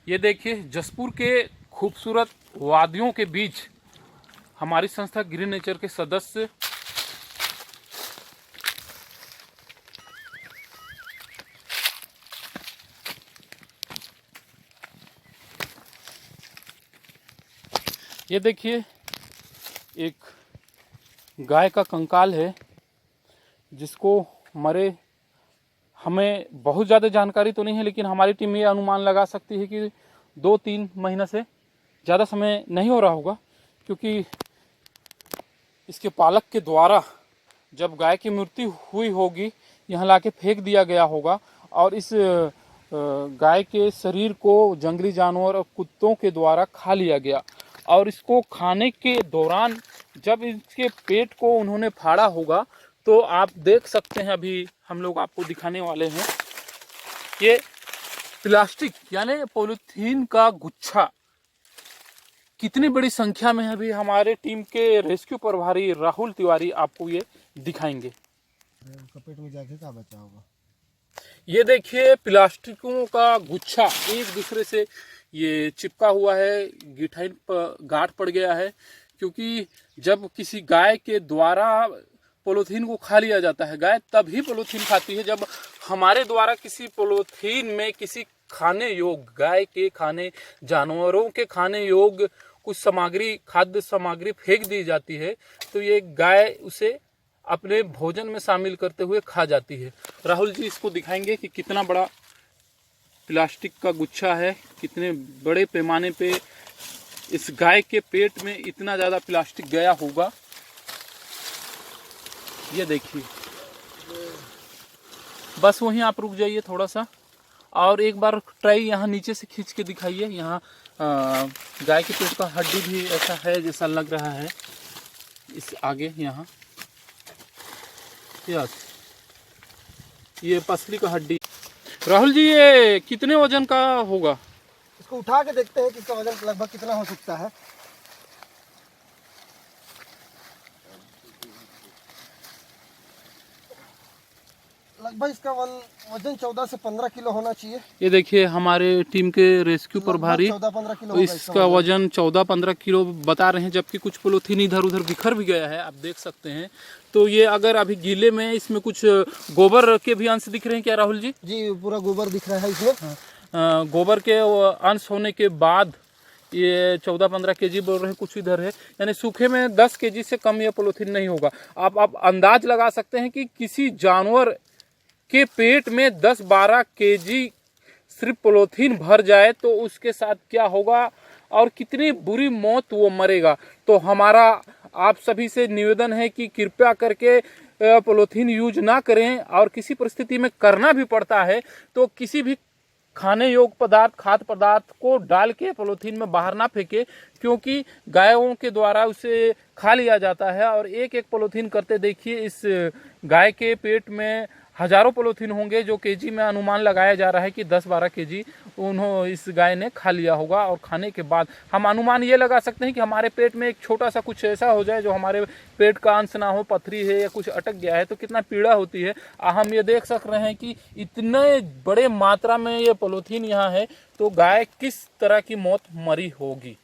ये देखिए जसपुर के खूबसूरत वादियों के बीच हमारी संस्था ग्रीन नेचर के सदस्य ये देखिए एक गाय का कंकाल है जिसको मरे हमें बहुत ज़्यादा जानकारी तो नहीं है, लेकिन हमारी टीम ये अनुमान लगा सकती है कि 2-3 महीना से ज़्यादा समय नहीं हो रहा होगा, क्योंकि इसके पालक के द्वारा जब गाय की मृत्यु हुई होगी यहाँ लाके फेंक दिया गया होगा और इस गाय के शरीर को जंगली जानवर और कुत्तों के द्वारा खा लिया गया। और इसको खाने के दौरान जब इसके पेट को उन्होंने फाड़ा होगा तो आप देख सकते हैं, अभी हम लोग आपको दिखाने वाले हैं, ये प्लास्टिक यानी पॉलीथीन का गुच्छा कितनी बड़ी संख्या में है। अभी हमारे टीम के रेस्क्यू प्रभारी राहुल तिवारी आपको ये दिखाएंगे। पेट में जाके क्या बचा होगा। ये देखिए प्लास्टिकों का गुच्छा एक दूसरे से ये चिपका हुआ है, गिठाइन पर गांठ पड़ गया है, क्योंकि जब किसी गाय के द्वारा पॉलीथीन को खा लिया जाता है, गाय तभी पॉलीथीन खाती है जब हमारे द्वारा किसी पॉलीथीन में किसी खाने योग्य, गाय के खाने, जानवरों के खाने योग्य कुछ सामग्री, खाद्य सामग्री फेंक दी जाती है तो ये गाय उसे अपने भोजन में शामिल करते हुए खा जाती है। राहुल जी इसको दिखाएंगे कि कितना बड़ा प्लास्टिक का गुच्छा है, कितने बड़े पैमाने पे इस गाय के पेट में इतना ज़्यादा प्लास्टिक गया होगा। ये देखिए, बस वहीं आप रुक जाइए थोड़ा सा और एक बार ट्राई यहाँ नीचे से खींच के दिखाइए। यहाँ गाय के पेट का हड्डी भी ऐसा है जैसा लग रहा है इस आगे, यहाँ ये पसली का हड्डी। राहुल जी ये कितने वजन का होगा? इसको उठा के देखते हैं कि इसका वजन लगभग कितना हो सकता है। लगभग इसका वजन 14 से 15 किलो होना चाहिए। ये देखिए हमारे टीम के रेस्क्यू प्रभारी 14-15 किलो इसका वजन 14-15 किलो बता रहे हैं, जबकि कुछ पॉलीथीन इधर उधर बिखर भी गया है, आप देख सकते हैं। तो ये अगर अभी गीले में इसमें कुछ गोबर के भी अंश दिख रहे हैं क्या राहुल जी? जी पूरा गोबर दिख रहा है इसमें। गोबर के अंश होने के बाद ये 14-15 केजी बोल रहे हैं, कुछ इधर है, यानी सूखे में 10 केजी से कम ये पॉलीथीन नहीं होगा। आप अंदाज लगा सकते हैं कि किसी जानवर के पेट में 10-12 केजी सिर्फ पॉलीथीन भर जाए तो उसके साथ क्या होगा और कितनी बुरी मौत वो मरेगा। तो हमारा आप सभी से निवेदन है कि कृपया करके पॉलीथीन यूज ना करें, और किसी परिस्थिति में करना भी पड़ता है तो किसी भी खाने योग्य पदार्थ, खाद्य पदार्थ को डाल के पॉलीथीन में बाहर ना फेंके, क्योंकि गायों के द्वारा उसे खा लिया जाता है। और एक एक पॉलीथीन करते देखिए इस गाय के पेट में हजारों पॉलीथीन होंगे, जो केजी में अनुमान लगाया जा रहा है कि 10-12 केजी इस गाय ने खा लिया होगा। और खाने के बाद हम अनुमान ये लगा सकते हैं कि हमारे पेट में एक छोटा सा कुछ ऐसा हो जाए जो हमारे पेट का अंश ना हो, पथरी है या कुछ अटक गया है तो कितना पीड़ा होती है। हम ये देख सक रहे हैं कि इतने बड़े मात्रा में ये पॉलीथीन यहाँ है तो गाय किस तरह की मौत मरी होगी।